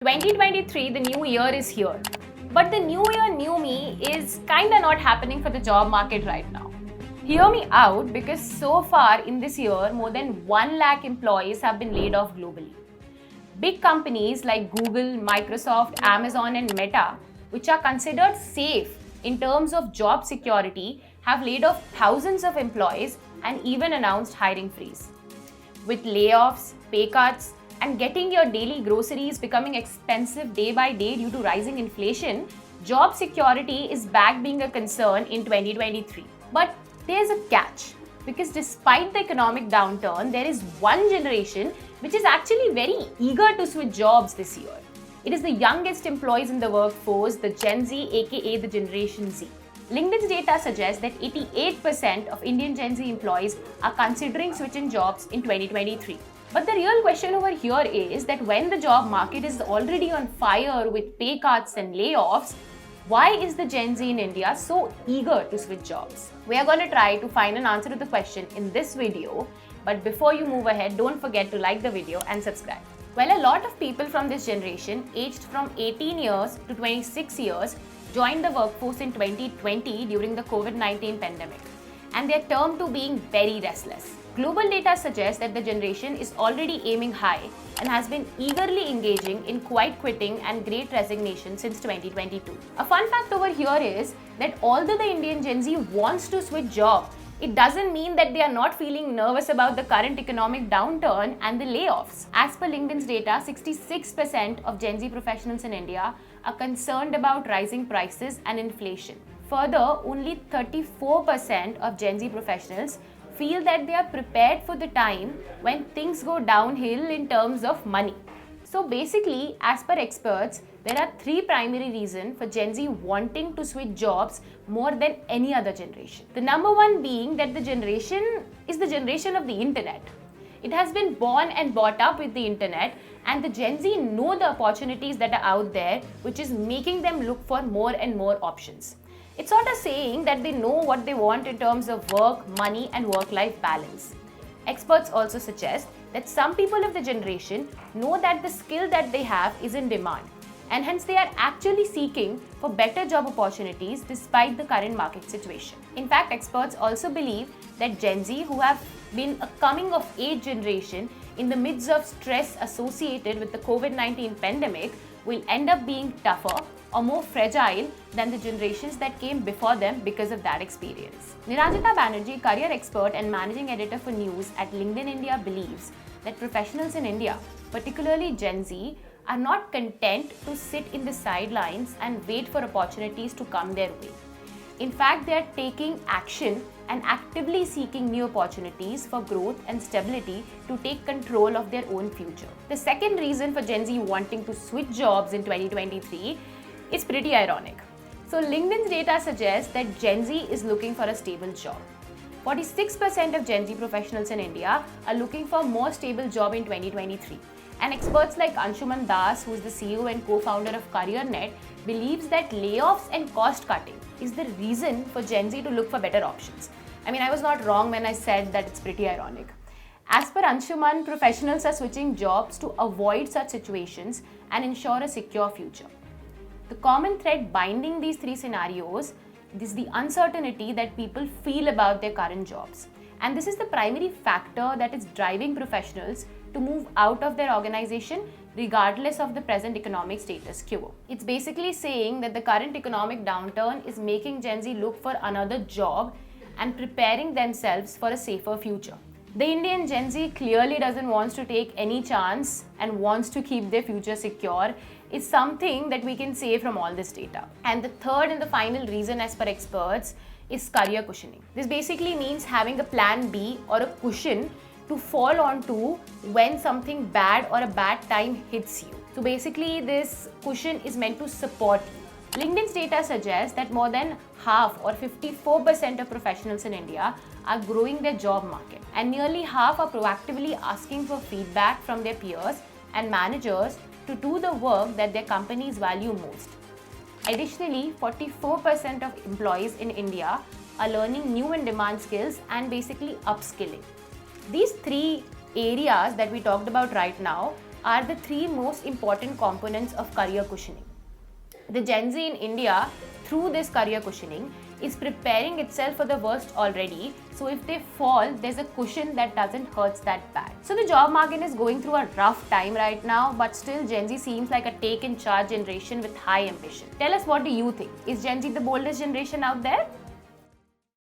2023, the new year is here. But the new year, new me is kinda not happening for the job market right now. Hear me out because so far in this year, more than 1 lakh employees have been laid off globally. Big companies like Google, Microsoft, Amazon, and Meta, which are considered safe in terms of job security, have laid off thousands of employees and even announced hiring freeze. With layoffs, pay cuts, and getting your daily groceries becoming expensive day by day due to rising inflation, job security is back being a concern in 2023. But there's a catch, because despite the economic downturn, there is one generation which is actually very eager to switch jobs this year. It is the youngest employees in the workforce, the Gen Z, aka the Generation Z. LinkedIn's data suggests that 88% of Indian Gen Z employees are considering switching jobs in 2023. But the real question over here is that when the job market is already on fire with pay cuts and layoffs, why is the Gen Z in India so eager to switch jobs? We are going to try to find an answer to the question in this video. But before you move ahead, don't forget to like the video and subscribe. Well, a lot of people from this generation, aged from 18 years to 26 years, joined the workforce in 2020 during the COVID-19 pandemic, and they are termed to being very restless. Global data suggests that the generation is already aiming high and has been eagerly engaging in quiet quitting and great resignation since 2022. A fun fact over here is that although the Indian Gen Z wants to switch jobs, it doesn't mean that they are not feeling nervous about the current economic downturn and the layoffs. As per LinkedIn's data, 66% of Gen Z professionals in India are concerned about rising prices and inflation. Further, only 34% of Gen Z professionals feel that they are prepared for the time when things go downhill in terms of money. So basically, as per experts, there are three primary reasons for Gen Z wanting to switch jobs more than any other generation. The number one being that the generation is the generation of the internet. It has been born and brought up with the internet, and the Gen Z know the opportunities that are out there, which is making them look for more and more options. It's sort of saying that they know what they want in terms of work, money, and work-life balance. Experts also suggest that some people of the generation know that the skill that they have is in demand, and hence they are actually seeking for better job opportunities despite the current market situation. In fact, experts also believe that Gen Z, who have been a coming of age generation in the midst of stress associated with the COVID-19 pandemic, will end up being tougher or more fragile than the generations that came before them because of that experience. Niranjita Banerjee, career expert and managing editor for news at LinkedIn India, believes that professionals in India, particularly Gen Z, are not content to sit in the sidelines and wait for opportunities to come their way. In fact, they are taking action and actively seeking new opportunities for growth and stability to take control of their own future. The second reason for Gen Z wanting to switch jobs in 2023 is pretty ironic. So LinkedIn's data suggests that Gen Z is looking for a stable job. 46% of Gen Z professionals in India are looking for a more stable job in 2023. And experts like Anshuman Das, who is the CEO and co-founder of CareerNet, believes that layoffs and cost cutting is the reason for Gen Z to look for better options. I mean, I was not wrong when I said that it's pretty ironic. As per Anshuman, professionals are switching jobs to avoid such situations and ensure a secure future. The common thread binding these three scenarios is the uncertainty that people feel about their current jobs. And this is the primary factor that is driving professionals to move out of their organization regardless of the present economic status quo. It's basically saying that the current economic downturn is making Gen Z look for another job and preparing themselves for a safer future. The Indian Gen Z clearly doesn't want to take any chance and wants to keep their future secure. Is something that we can say from all this data. And the third and the final reason, as per experts, is career cushioning. This basically means having a plan B or a cushion to fall onto when something bad or a bad time hits you. So basically, this cushion is meant to support you. LinkedIn's data suggests that more than half or 54% of professionals in India are growing their job market, and nearly half are proactively asking for feedback from their peers and managers to do the work that their companies value most. Additionally, 44% of employees in India are learning new and demand skills and basically upskilling. These three areas that we talked about right now are the three most important components of career cushioning. The Gen Z in India, through this career cushioning, is preparing itself for the worst already. So if they fall, there's a cushion that doesn't hurt that bad. So the job market is going through a rough time right now, but still Gen Z seems like a take-in-charge generation with high ambition. Tell us, what do you think? Is Gen Z the boldest generation out there?